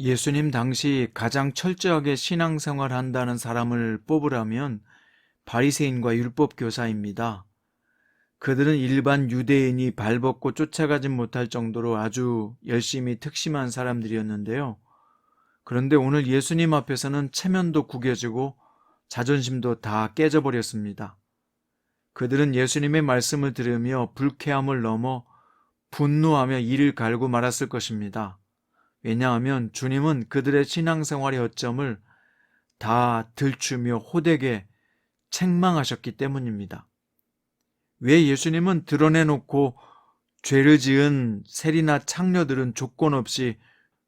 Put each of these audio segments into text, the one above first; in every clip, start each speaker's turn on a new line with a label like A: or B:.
A: 예수님 당시 가장 철저하게 신앙생활 한다는 사람을 뽑으라면 바리새인과 율법 교사입니다. 그들은 일반 유대인이 발벗고 쫓아가지 못할 정도로 아주 열심히 특심한 사람들이었는데요. 그런데 오늘 예수님 앞에서는 체면도 구겨지고 자존심도 다 깨져버렸습니다. 그들은 예수님의 말씀을 들으며 불쾌함을 넘어 분노하며 이를 갈고 말았을 것입니다. 왜냐하면 주님은 그들의 신앙생활의 허점을 다 들추며 호되게 책망하셨기 때문입니다. 왜 예수님은 드러내놓고 죄를 지은 세리나 창녀들은 조건 없이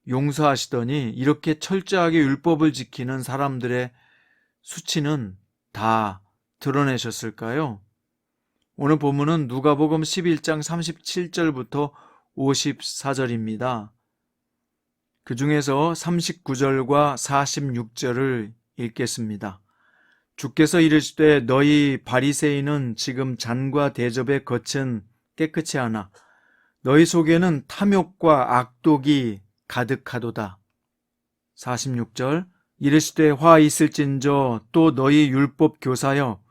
A: 용서하시더니 이렇게 철저하게 율법을 지키는 사람들의 수치는 다 드러내셨을까요? 오늘 본문은 누가복음 11장 37절부터 54절입니다. 그 중에서 39절과 46절을 읽겠습니다. 주께서 이르시되 너희 바리새인은 지금 잔과 대접의 겉은 깨끗이 하나 너희 속에는 탐욕과 악독이 가득하도다. 46절 이르시되 화 있을진저 또 너희 율법 교사여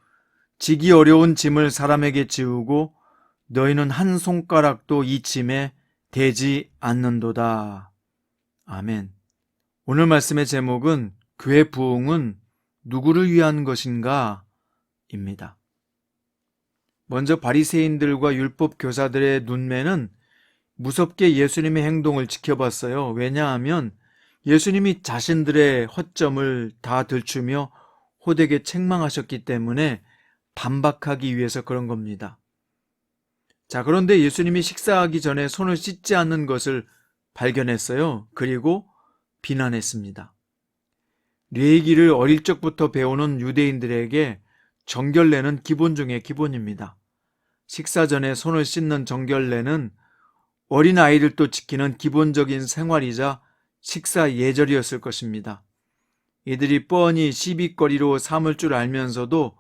A: 지기 어려운 짐을 사람에게 지우고 너희는 한 손가락도 이 짐에 대지 않는도다. 아멘. 오늘 말씀의 제목은 교회 부흥은 누구를 위한 것인가? 입니다. 먼저 바리새인들과 율법 교사들의 눈매는 무섭게 예수님의 행동을 지켜봤어요. 왜냐하면 예수님이 자신들의 허점을 다 들추며 호되게 책망하셨기 때문에 반박하기 위해서 그런 겁니다. 자, 그런데 예수님이 식사하기 전에 손을 씻지 않는 것을 발견했어요. 그리고 비난했습니다. 례기를 어릴 적부터 배우는 유대인들에게 정결례는 기본 중의 기본입니다. 식사 전에 손을 씻는 정결례는 어린아이들도 지키는 기본적인 생활이자 식사 예절이었을 것입니다. 이들이 뻔히 시비거리로 삼을 줄 알면서도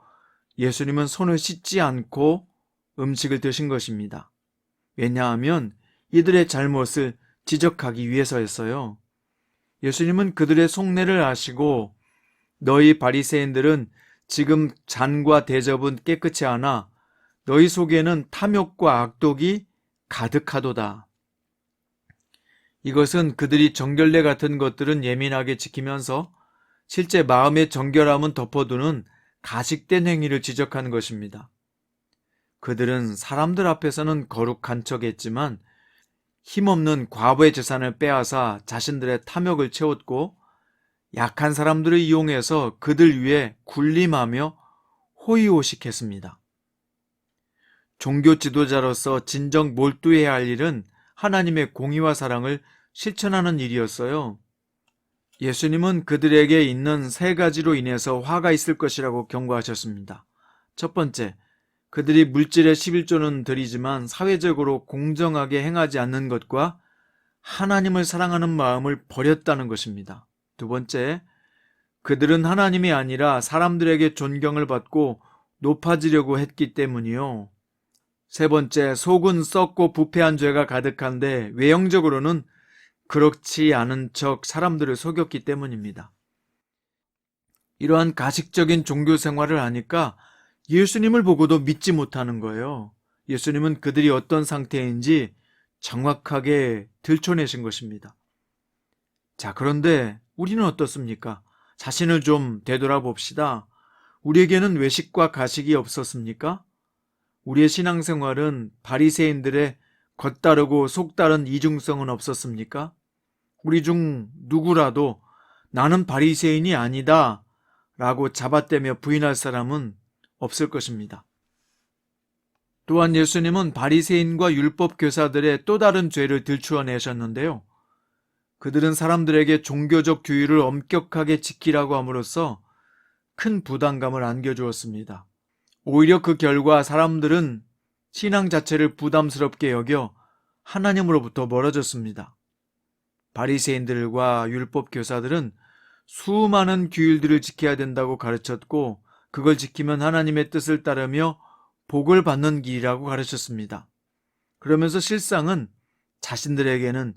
A: 예수님은 손을 씻지 않고 음식을 드신 것입니다. 왜냐하면 이들의 잘못을 지적하기 위해서였어요. 예수님은 그들의 속내를 아시고 너희 바리새인들은 지금 잔과 대접은 깨끗이 하나 너희 속에는 탐욕과 악독이 가득하도다. 이것은 그들이 정결례 같은 것들은 예민하게 지키면서 실제 마음의 정결함은 덮어두는 가식된 행위를 지적하는 것입니다. 그들은 사람들 앞에서는 거룩한 척했지만 힘없는 과부의 재산을 빼앗아 자신들의 탐욕을 채웠고 약한 사람들을 이용해서 그들 위해 군림하며 호의호식했습니다. 종교 지도자로서 진정 몰두해야 할 일은 하나님의 공의와 사랑을 실천하는 일이었어요. 예수님은 그들에게 있는 세 가지로 인해서 화가 있을 것이라고 경고하셨습니다. 첫 번째, 그들이 물질의 11조는 드리지만 사회적으로 공정하게 행하지 않는 것과 하나님을 사랑하는 마음을 버렸다는 것입니다. 두 번째, 그들은 하나님이 아니라 사람들에게 존경을 받고 높아지려고 했기 때문이요. 세 번째, 속은 썩고 부패한 죄가 가득한데 외형적으로는 그렇지 않은 척 사람들을 속였기 때문입니다. 이러한 가식적인 종교 생활을 하니까 예수님을 보고도 믿지 못하는 거예요. 예수님은 그들이 어떤 상태인지 정확하게 들춰내신 것입니다. 자, 그런데 우리는 어떻습니까? 자신을 좀 되돌아봅시다. 우리에게는 외식과 가식이 없었습니까? 우리의 신앙생활은 바리새인들의 겉다르고 속다른 이중성은 없었습니까? 우리 중 누구라도 나는 바리새인이 아니다 라고 잡아떼며 부인할 사람은 없을 것입니다. 또한 예수님은 바리새인과 율법 교사들의 또 다른 죄를 들추어내셨는데요. 그들은 사람들에게 종교적 규율을 엄격하게 지키라고 함으로써 큰 부담감을 안겨주었습니다. 오히려 그 결과 사람들은 신앙 자체를 부담스럽게 여겨 하나님으로부터 멀어졌습니다. 바리새인들과 율법 교사들은 수많은 규율들을 지켜야 된다고 가르쳤고 그걸 지키면 하나님의 뜻을 따르며 복을 받는 길이라고 가르쳤습니다. 그러면서 실상은 자신들에게는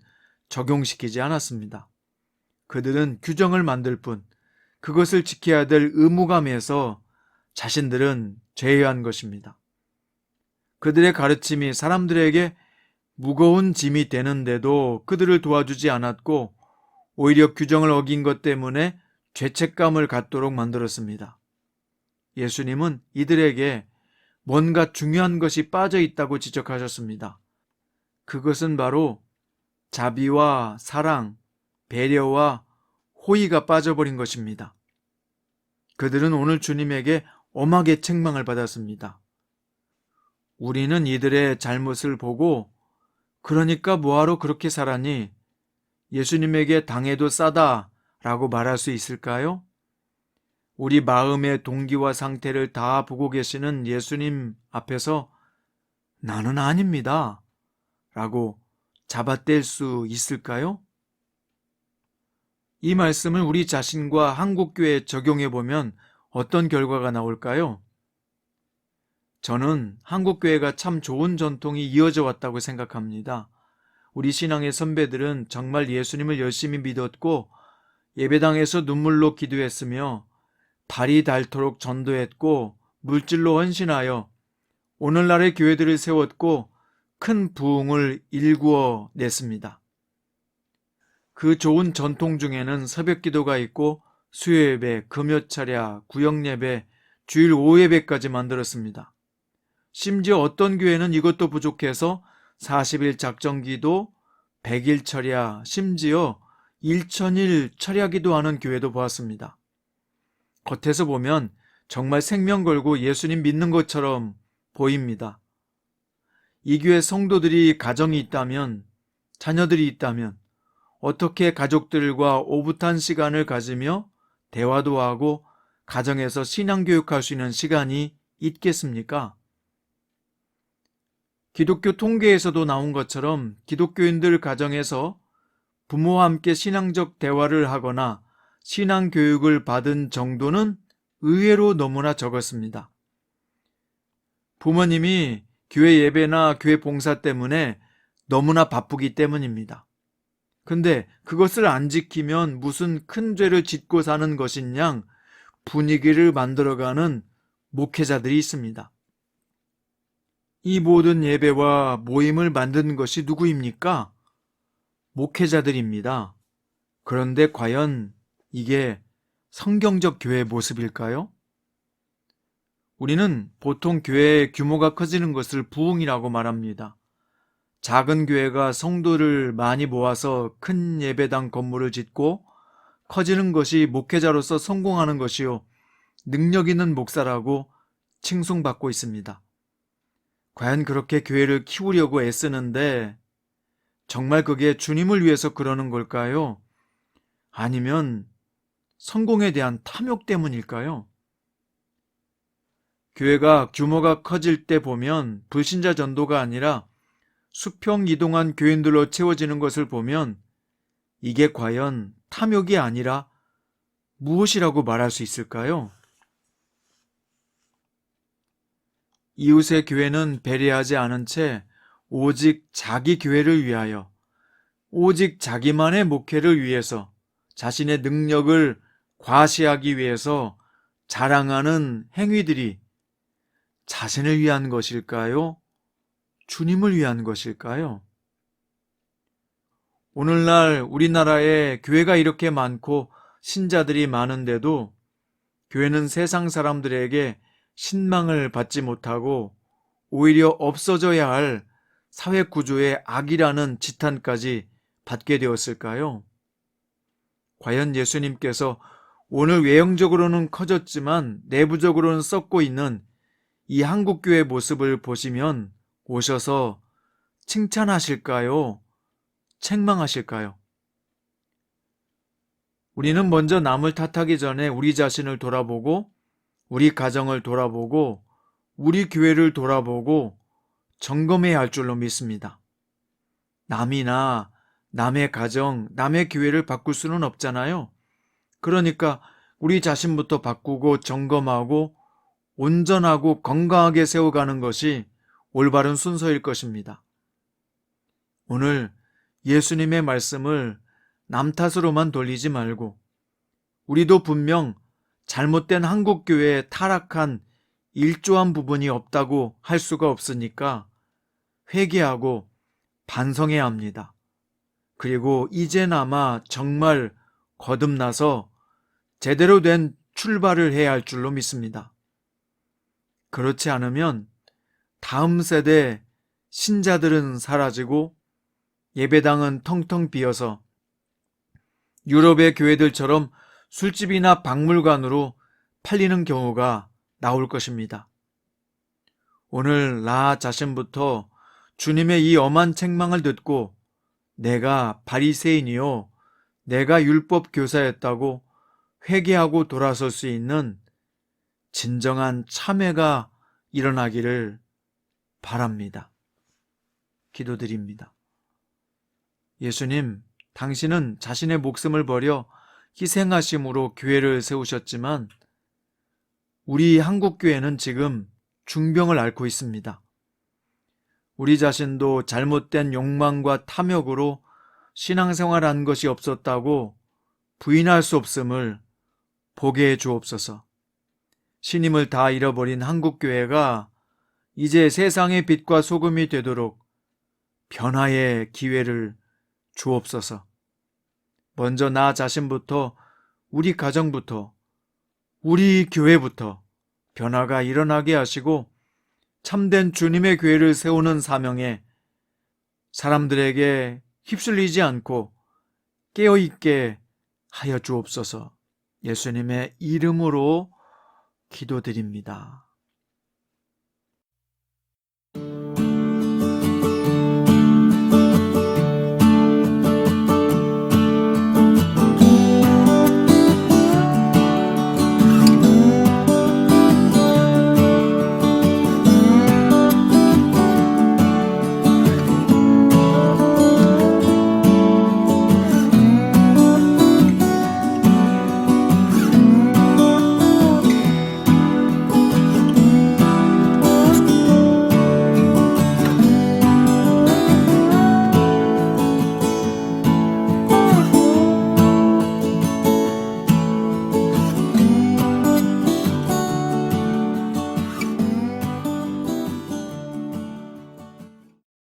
A: 적용시키지 않았습니다. 그들은 규정을 만들 뿐 그것을 지켜야 될 의무감에서 자신들은 제외한 것입니다. 그들의 가르침이 사람들에게 무거운 짐이 되는데도 그들을 도와주지 않았고 오히려 규정을 어긴 것 때문에 죄책감을 갖도록 만들었습니다. 예수님은 이들에게 뭔가 중요한 것이 빠져 있다고 지적하셨습니다. 그것은 바로 자비와 사랑, 배려와 호의가 빠져버린 것입니다. 그들은 오늘 주님에게 엄하게 책망을 받았습니다. 우리는 이들의 잘못을 보고 그러니까 뭐하러 그렇게 살았니? 예수님에게 당해도 싸다 라고 말할 수 있을까요? 우리 마음의 동기와 상태를 다 보고 계시는 예수님 앞에서 나는 아닙니다 라고 잡아뗄 수 있을까요? 이 말씀을 우리 자신과 한국교회에 적용해 보면 어떤 결과가 나올까요? 저는 한국교회가 참 좋은 전통이 이어져 왔다고 생각합니다. 우리 신앙의 선배들은 정말 예수님을 열심히 믿었고 예배당에서 눈물로 기도했으며 발이 닳도록 전도했고 물질로 헌신하여 오늘날의 교회들을 세웠고 큰 부흥을 일구어 냈습니다. 그 좋은 전통 중에는 새벽기도가 있고 수요예배, 금요차례, 구역예배, 주일 오예배까지 만들었습니다. 심지어 어떤 교회는 이것도 부족해서 40일 작정기도, 100일 철야, 심지어 1000일 철야기도 하는 교회도 보았습니다. 겉에서 보면 정말 생명 걸고 예수님 믿는 것처럼 보입니다. 이 교회 성도들이 가정이 있다면, 자녀들이 있다면 어떻게 가족들과 오붓한 시간을 가지며 대화도 하고 가정에서 신앙교육할 수 있는 시간이 있겠습니까? 기독교 통계에서도 나온 것처럼 기독교인들 가정에서 부모와 함께 신앙적 대화를 하거나 신앙교육을 받은 정도는 의외로 너무나 적었습니다. 부모님이 교회 예배나 교회 봉사 때문에 너무나 바쁘기 때문입니다. 근데 그것을 안 지키면 무슨 큰 죄를 짓고 사는 것인 양 분위기를 만들어가는 목회자들이 있습니다. 이 모든 예배와 모임을 만든 것이 누구입니까? 목회자들입니다. 그런데 과연 이게 성경적 교회의 모습일까요? 우리는 보통 교회의 규모가 커지는 것을 부흥이라고 말합니다. 작은 교회가 성도를 많이 모아서 큰 예배당 건물을 짓고 커지는 것이 목회자로서 성공하는 것이요, 능력 있는 목사라고 칭송받고 있습니다. 과연 그렇게 교회를 키우려고 애쓰는데 정말 그게 주님을 위해서 그러는 걸까요? 아니면 성공에 대한 탐욕 때문일까요? 교회가 규모가 커질 때 보면 불신자 전도가 아니라 수평 이동한 교인들로 채워지는 것을 보면 이게 과연 탐욕이 아니라 무엇이라고 말할 수 있을까요? 이웃의 교회는 배려하지 않은 채 오직 자기 교회를 위하여, 오직 자기만의 목회를 위해서, 자신의 능력을 과시하기 위해서 자랑하는 행위들이 자신을 위한 것일까요? 주님을 위한 것일까요? 오늘날 우리나라에 교회가 이렇게 많고 신자들이 많은데도 교회는 세상 사람들에게 신망을 받지 못하고 오히려 없어져야 할 사회 구조의 악이라는 지탄까지 받게 되었을까요? 과연 예수님께서 오늘 외형적으로는 커졌지만 내부적으로는 썩고 있는 이 한국교회 모습을 보시면 오셔서 칭찬하실까요? 책망하실까요? 우리는 먼저 남을 탓하기 전에 우리 자신을 돌아보고 우리 가정을 돌아보고 우리 교회를 돌아보고 점검해야 할 줄로 믿습니다. 남이나 남의 가정, 남의 교회를 바꿀 수는 없잖아요. 그러니까 우리 자신부터 바꾸고 점검하고 온전하고 건강하게 세워가는 것이 올바른 순서일 것입니다. 오늘 예수님의 말씀을 남 탓으로만 돌리지 말고 우리도 분명 잘못된 한국교회의 타락한 일조한 부분이 없다고 할 수가 없으니까 회개하고 반성해야 합니다. 그리고 이제나마 정말 거듭나서 제대로 된 출발을 해야 할 줄로 믿습니다. 그렇지 않으면 다음 세대 신자들은 사라지고 예배당은 텅텅 비어서 유럽의 교회들처럼 술집이나 박물관으로 팔리는 경우가 나올 것입니다. 오늘 나 자신부터 주님의 이 엄한 책망을 듣고 내가 바리새인이요, 내가 율법 교사였다고 회개하고 돌아설 수 있는 진정한 참회가 일어나기를 바랍니다. 기도드립니다. 예수님, 당신은 자신의 목숨을 버려 희생하심으로 교회를 세우셨지만 우리 한국교회는 지금 중병을 앓고 있습니다. 우리 자신도 잘못된 욕망과 탐욕으로 신앙생활한 것이 없었다고 부인할 수 없음을 보게 해 주옵소서. 신임을 다 잃어버린 한국교회가 이제 세상의 빛과 소금이 되도록 변화의 기회를 주옵소서. 먼저 나 자신부터, 우리 가정부터, 우리 교회부터 변화가 일어나게 하시고 참된 주님의 교회를 세우는 사명에 사람들에게 휩쓸리지 않고 깨어있게 하여 주옵소서. 예수님의 이름으로 기도드립니다.